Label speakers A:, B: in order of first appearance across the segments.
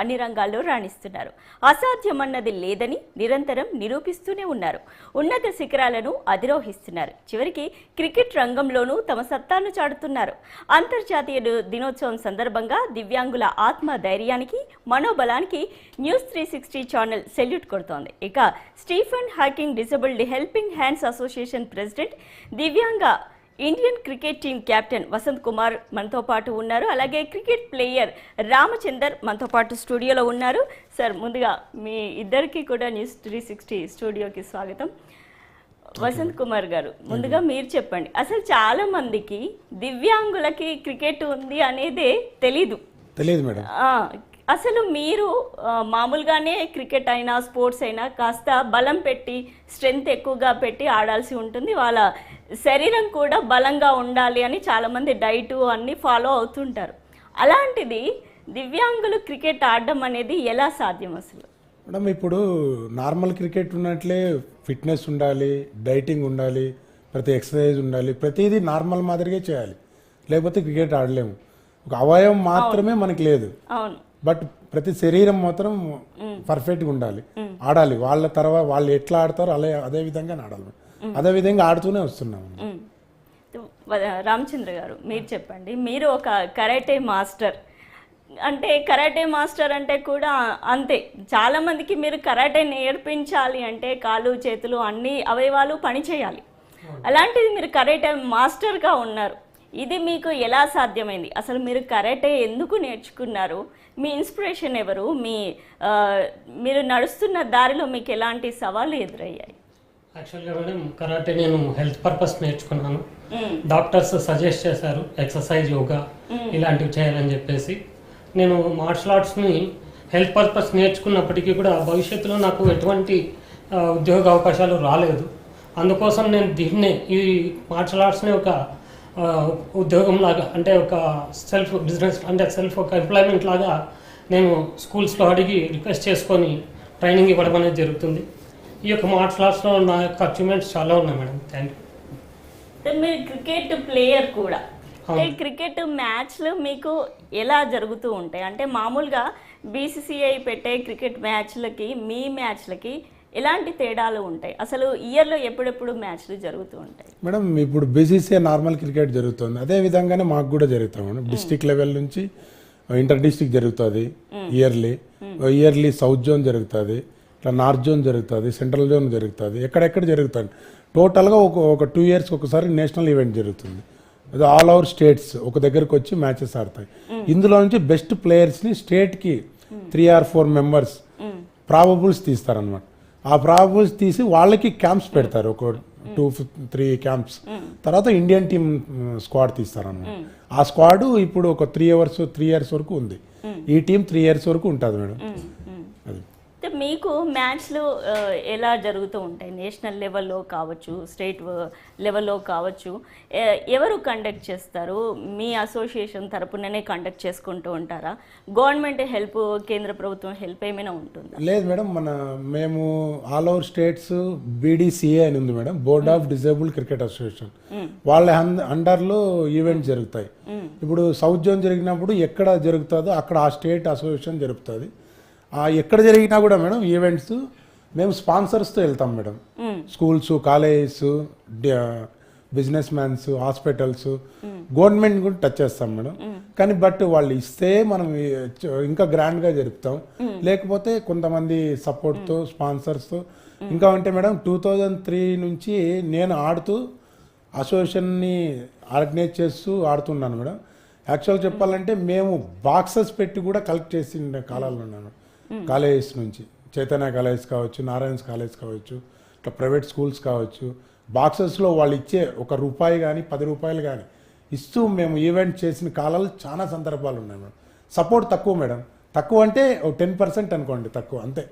A: అన్ని రంగాల్లో రాణిస్తున్నారు. అసాధ్యమన్నది లేదని నిరంతరం నిరూపిస్తూనే ఉన్నారు. ఉన్నత శిఖరాలను అధిరోహిస్తున్నారు. చివరికి క్రికెట్ రంగంలోనూ తమ సత్తాను చాటుతున్నారు. అంతర్జాతీయ దినోత్సవం సందర్భంగా దివ్యాంగుల ఆత్మ ధైర్యానికి, మనోబలానికి న్యూస్ 360 ఛానల్ సెల్యూట్ కొడుతోంది. ఇక Stephen Hawking disabled helping hands association president, దివ్యాంగ Indian cricket team captain Vasant Kumar మనతో పాటు ఉన్నారు. అలాగే క్రికెట్ ప్లేయర్ రామచందర్ మనతో పాటు స్టూడియోలో ఉన్నారు. సార్, ముందుగా మీ ఇద్దరికి కూడా న్యూస్ 360 స్టూడియోకి స్వాగతం. వసంత్ కుమార్ గారు, ముందుగా మీరు చెప్పండి, అసలు చాలా మందికి దివ్యాంగులకి క్రికెట్ ఉంది అనేదే తెలియదు
B: మేడం.
A: అసలు మీరు మామూలుగానే క్రికెట్ అయినా స్పోర్ట్స్ అయినా కాస్త బలం పెట్టి, స్ట్రెంగ్త్ ఎక్కువగా పెట్టి ఆడాల్సి ఉంటుంది. వాళ్ళ శరీరం కూడా బలంగా ఉండాలి అని చాలామంది డైటు అన్నీ ఫాలో అవుతుంటారు. అలాంటిది దివ్యాంగులు క్రికెట్ ఆడడం అనేది ఎలా సాధ్యం అసలు?
B: మేడం, ఇప్పుడు నార్మల్ క్రికెట్ ఉన్నట్లే ఫిట్నెస్ ఉండాలి, డైటింగ్ ఉండాలి, ప్రతి ఎక్సర్సైజ్ ఉండాలి, ప్రతిదీ నార్మల్ మాదిరిగా చేయాలి, లేకపోతే క్రికెట్ ఆడలేము. ఒక అవయవం మాత్రమే మనకి లేదు.
A: అవును.
B: బట్ ప్రతి శరీరం మాత్రం పర్ఫెక్ట్గా ఉండాలి, ఆడాలి. వాళ్ళ తర్వాత వాళ్ళు ఎట్లా ఆడతారో అదే విధంగా ఆడాలి. అదే విధంగా ఆడుతూనే వస్తున్నాము.
A: రామచంద్ర గారు, మీరు చెప్పండి, మీరు ఒక కరాటే మాస్టర్. అంటే కరాటే మాస్టర్ అంటే కూడా అంతే, చాలా మందికి మీరు కరాటే నేర్పించాలి అంటే కాళ్ళు, చేతులు అన్ని అవయవాలు పనిచేయాలి. అలాంటిది మీరు కరాటే మాస్టర్గా ఉన్నారు. ఇది మీకు ఎలా సాధ్యమైంది? అసలు మీరు కరాటే ఎందుకు నేర్చుకున్నారు? మీ ఇన్స్పిరేషన్ ఎవరు? మీరు నడుస్తున్న దారిలో మీకు ఎలాంటి సవాళ్ళు ఎదురయ్యాయి?
C: యాక్చువల్గా మేడం, కరాటే నేను హెల్త్ పర్పస్ నేర్చుకున్నాను. డాక్టర్స్ సజెస్ట్ చేశారు ఎక్సర్సైజ్, యోగా ఇలాంటివి చేయాలని చెప్పేసి. నేను మార్షల్ ఆర్ట్స్ని హెల్త్ పర్పస్ నేర్చుకున్నప్పటికీ కూడా భవిష్యత్తులో నాకు ఎటువంటి ఉద్యోగ అవకాశాలు రాలేదు. అందుకోసం నేను ఈ మార్షల్ ఆర్ట్స్ని ఒక ఉద్యోగం లాగా, అంటే ఒక సెల్ఫ్ బిజినెస్, అంటే సెల్ఫ్ ఒక ఎంప్లాయ్మెంట్ లాగా నేను స్కూల్స్లో అడిగి రిక్వెస్ట్ చేసుకొని ట్రైనింగ్ ఇవ్వడం అనేది జరుగుతుంది. ఈ యొక్క మార్షల్ ఆర్ట్స్లో నా యొక్క అచీవ్మెంట్స్ చాలా ఉన్నాయి మేడం. Thank
A: you. మీరు క్రికెట్ ప్లేయర్ కూడా. అంటే క్రికెట్ మ్యాచ్లు మీకు ఎలా జరుగుతూ ఉంటాయి? అంటే మామూలుగా బీసీసీఐ పెట్టే క్రికెట్ మ్యాచ్లకి మీ మ్యాచ్లకి ఎలాంటి తేడాలు ఉంటాయి? అసలు ఇయర్లో ఎప్పుడెప్పుడు మ్యాచ్లు జరుగుతూ ఉంటాయి?
B: మేడం, ఇప్పుడు బీసీసీఐ నార్మల్ క్రికెట్ జరుగుతుంది, అదే విధంగానే మాకు కూడా జరుగుతాం మేడం. డిస్ట్రిక్ట్ లెవెల్ నుంచి ఇంటర్ డిస్ట్రిక్ట్ జరుగుతుంది ఇయర్లీ సౌత్ జోన్ జరుగుతుంది, ఇట్లా నార్త్ జోన్ జరుగుతుంది, సెంట్రల్ జోన్ జరుగుతుంది, ఎక్కడెక్కడ జరుగుతుంది. టోటల్గా ఒక 2 years ఒకసారి నేషనల్ ఈవెంట్ జరుగుతుంది. అది ఆల్ ఓవర్ స్టేట్స్ ఒక దగ్గరకు వచ్చి మ్యాచెస్ ఆడతాయి. ఇందులో నుంచి బెస్ట్ ప్లేయర్స్ని స్టేట్కి 3 or 4 members ప్రాబబుల్స్ తీస్తారనమాట. ఆ ప్రాబబుల్స్ తీసి వాళ్ళకి క్యాంప్స్ పెడతారు, ఒక 2-3 క్యాంప్స్. తర్వాత ఇండియన్ టీమ్ స్క్వాడ్ తీస్తారనమాట. ఆ స్క్వాడ్ ఇప్పుడు ఒక 3 years వరకు ఉంది. ఈ టీం 3 years వరకు ఉంటుంది మేడం. అది
A: మీకు మ్యాచ్లు ఎలా జరుగుతూ ఉంటాయి? నేషనల్ లెవెల్లో కావచ్చు, స్టేట్ లెవెల్లో కావచ్చు, ఎవరు కండక్ట్ చేస్తారు? మీ అసోసియేషన్ తరపుననే కండక్ట్ చేసుకుంటూ ఉంటారా? గవర్నమెంట్ హెల్ప్, కేంద్ర ప్రభుత్వం హెల్ప్ ఏమైనా ఉంటుందా?
B: లేదు మేడం, మేము ఆల్ ఓవర్ స్టేట్స్ బీడీసీఏ అని ఉంది madam, board of disabled cricket association. వాళ్ళ అండర్లో ఈవెంట్స్ జరుగుతాయి. ఇప్పుడు సౌత్ జోన్ జరిగినప్పుడు ఎక్కడ జరుగుతుందో అక్కడ ఆ స్టేట్ అసోసియేషన్ జరుపుతుంది. ఎక్కడ జరిగినా కూడా మేడం ఈవెంట్స్ మేము స్పాన్సర్స్తో వెళ్తాం madam. Schools, colleges, business mans, hospitals, government కూడా టచ్ చేస్తాం మేడం. కానీ బట్ వాళ్ళు ఇస్తే మనం ఇంకా గ్రాండ్గా జరుపుతాం. లేకపోతే కొంతమంది సపోర్ట్తో, స్పాన్సర్స్తో. ఇంకా అంటే మేడం 2003 నుంచి నేను ఆడుతూ అసోసియేషన్ని ఆర్గనైజ్ చేస్తూ ఆడుతున్నాను మేడం. యాక్చువల్ చెప్పాలంటే మేము బాక్సెస్ పెట్టి కూడా కలెక్ట్ చేసిన కాలాల్లో ఉన్నాను. కాలేజెస్ నుంచి చైతన్య కాలేజ్ కావచ్చు, నారాయణస్ కాలేజ్ కావచ్చు, ఇట్లా ప్రైవేట్ స్కూల్స్ కావచ్చు, బాక్సెస్లో వాళ్ళు ఇచ్చే ₹1 కానీ ₹10 కానీ ఇస్తూ మేము ఈవెంట్ చేసిన కాలాలు చాలా సందర్భాలు ఉన్నాయి మేడం. సపోర్ట్ తక్కువ మేడం, తక్కువ అంటే 10% అనుకోండి, తక్కువ అంతే.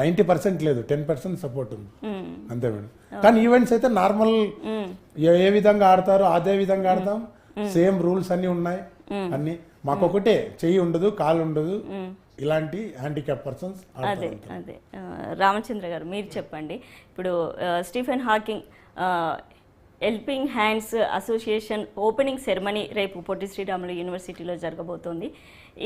B: 90% లేదు, 10% సపోర్ట్ ఉంది అంతే మేడం. కానీ ఈవెంట్స్ అయితే నార్మల్ ఏ విధంగా ఆడతారో అదే విధంగా ఆడతాం. సేమ్ రూల్స్ అన్నీ ఉన్నాయి. అన్నీ మాకొకటే, చెయ్యి ఉండదు, కాలు ఉండదు, ఇలాంటి హ్యాండిక్యాప్ పర్సన్స్.
A: అదే రామచంద్ర గారు, మీరు చెప్పండి. ఇప్పుడు Stephen Hawking helping hands association opening ceremony రేపు పొట్టి శ్రీరాములు యూనివర్సిటీలో జరగబోతోంది.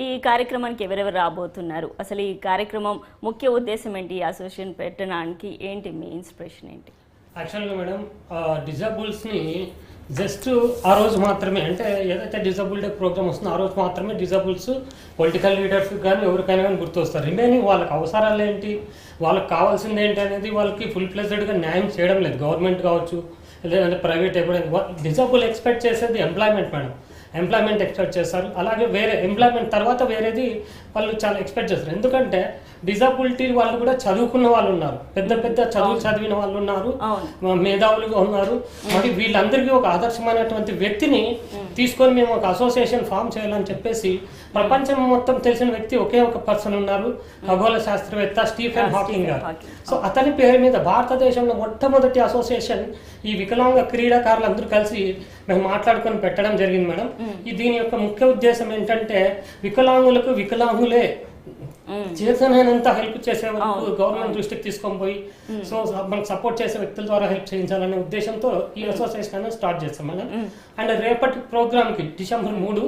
A: ఈ కార్యక్రమానికి ఎవరెవరు రాబోతున్నారు, అసలు ఈ కార్యక్రమం ముఖ్య ఉద్దేశం ఏంటి, ఈ అసోసియేషన్ పెట్టడానికి ఏంటి, మీ ఇన్స్పిరేషన్ ఏంటి?
C: యాక్చువల్గా మేడం డిజబుల్స్ని జస్ట్ ఆ రోజు మాత్రమే, అంటే ఏదైతే డిజబుల్ డే ప్రోగ్రామ్ వస్తుందో ఆ రోజు మాత్రమే డిజబుల్స్ పొలిటికల్ లీడర్స్ కానీ ఎవరికైనా కానీ గుర్తొస్తారు. రిమైనింగ్ వాళ్ళకి అవసరాలు ఏంటి, వాళ్ళకి కావాల్సింది ఏంటి అనేది వాళ్ళకి ఫుల్ ప్లెజ్డ్గా న్యాయం చేయడం లేదు. గవర్నమెంట్ కావచ్చు లేదంటే ప్రైవేట్ ఎప్పుడైనా డిజబుల్ ఎక్స్పెక్ట్ చేసేది ఎంప్లాయ్మెంట్ మేడం. ఎంప్లాయ్మెంట్ ఎక్స్పెక్ట్ చేస్తారు. అలాగే వేరే ఎంప్లాయ్మెంట్ తర్వాత వేరేది వాళ్ళు చాలా ఎక్స్పెక్ట్ చేస్తారు. ఎందుకంటే డిజబిలిటీ వాళ్ళు కూడా చదువుకున్న వాళ్ళు ఉన్నారు, పెద్ద పెద్ద చదివిన వాళ్ళు ఉన్నారు, మేధావులుగా ఉన్నారు. మరి వీళ్ళందరికీ ఒక ఆదర్శమైనటువంటి వ్యక్తిని తీసుకొని మేము ఒక అసోసియేషన్ ఫామ్ చేయాలని చెప్పేసి ప్రపంచం మొత్తం తెలిసిన వ్యక్తి ఒకే ఒక పర్సన్ ఉన్నారు, ఖగోళ శాస్త్రవేత్త స్టీఫెన్ హాకింగ్ గారు. సో అతని పేరు మీద భారతదేశంలో మొట్టమొదటి అసోసియేషన్ ఈ వికలాంగ క్రీడాకారులు అందరూ కలిసి మేము మాట్లాడుకొని పెట్టడం జరిగింది మేడం. దీని యొక్క ముఖ్య ఉద్దేశం ఏంటంటే వికలాంగులకు వికలాంగులే చేతనైనంత హెల్ప్ చేసే వరకు గవర్నమెంట్ దృష్టికి తీసుకొని పోయి సో మనకు సపోర్ట్ చేసే వ్యక్తుల ద్వారా హెల్ప్ చేయించాలనే ఉద్దేశంతో ఈ అసోసియేషన్ అనేది స్టార్ట్ చేస్తాం మేడం. అండ్ రేపటి ప్రోగ్రామ్ కి December 3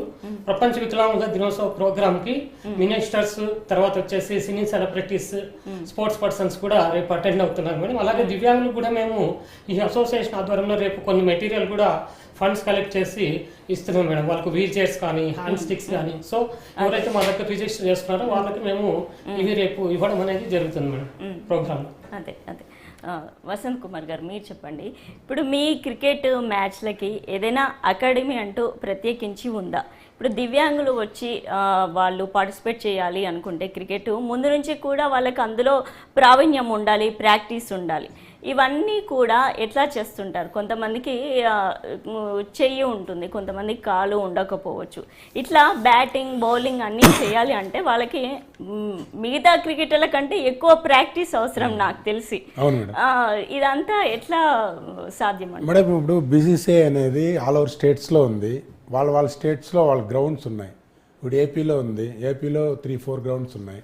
C: ప్రపంచ వికలాంగుల దినోత్సవ ప్రోగ్రామ్ కి మినిస్టర్స్, తర్వాత వచ్చేసి సినీ సెలబ్రిటీస్, స్పోర్ట్స్ పర్సన్స్ కూడా రేపు అటెండ్ అవుతున్నారు మేడం. అలాగే దివ్యాంగులకు కూడా మేము ఈ అసోసియేషన్ ఆధ్వర్యంలో రేపు కొన్ని మెటీరియల్ కూడా ఫండ్స్ కలెక్ట్ చేసి ఇస్తున్నాం మేడం. వాళ్ళకు వీల్ చైర్స్ కానీ హ్యాండ్ స్టిక్స్ కానీ, సో ఎవరైతే మా దగ్గర రిజిస్టర్ చేస్తున్నారో వాళ్ళకి మేము ఇవి రేపు ఇవ్వడం అనేది జరుగుతుంది మేడం ప్రోగ్రామ్.
A: అదే అదే వసంత్ కుమార్ గారు, మీరు చెప్పండి. ఇప్పుడు మీ క్రికెట్ మ్యాచ్లకి ఏదైనా అకాడమీ అంటూ ప్రత్యేకించి ఉందా? ఇప్పుడు దివ్యాంగులు వచ్చి వాళ్ళు పార్టిసిపేట్ చేయాలి అనుకుంటే క్రికెట్ ముందు నుంచి కూడా వాళ్ళకి అందులో ప్రావీణ్యం ఉండాలి, ప్రాక్టీస్ ఉండాలి. ఇవన్నీ కూడా ఎట్లా చేస్తుంటారు? కొంతమందికి చెయ్యి ఉంటుంది, కొంతమందికి కాలు ఉండకపోవచ్చు. ఇట్లా బ్యాటింగ్, బౌలింగ్ అన్నీ చేయాలి అంటే వాళ్ళకి మిగతా క్రికెటర్ల కంటే ఎక్కువ ప్రాక్టీస్ అవసరం నాకు తెలిసి. ఇదంతా ఎట్లా సాధ్యం అంటే
B: మేడం, ఇప్పుడు BCCI అనేది ఆల్ ఓవర్ స్టేట్స్లో ఉంది. వాళ్ళ స్టేట్స్లో వాళ్ళ గ్రౌండ్స్ ఉన్నాయి. ఇప్పుడు ఏపీలో ఉంది, ఏపీలో 3-4 గ్రౌండ్స్ ఉన్నాయి.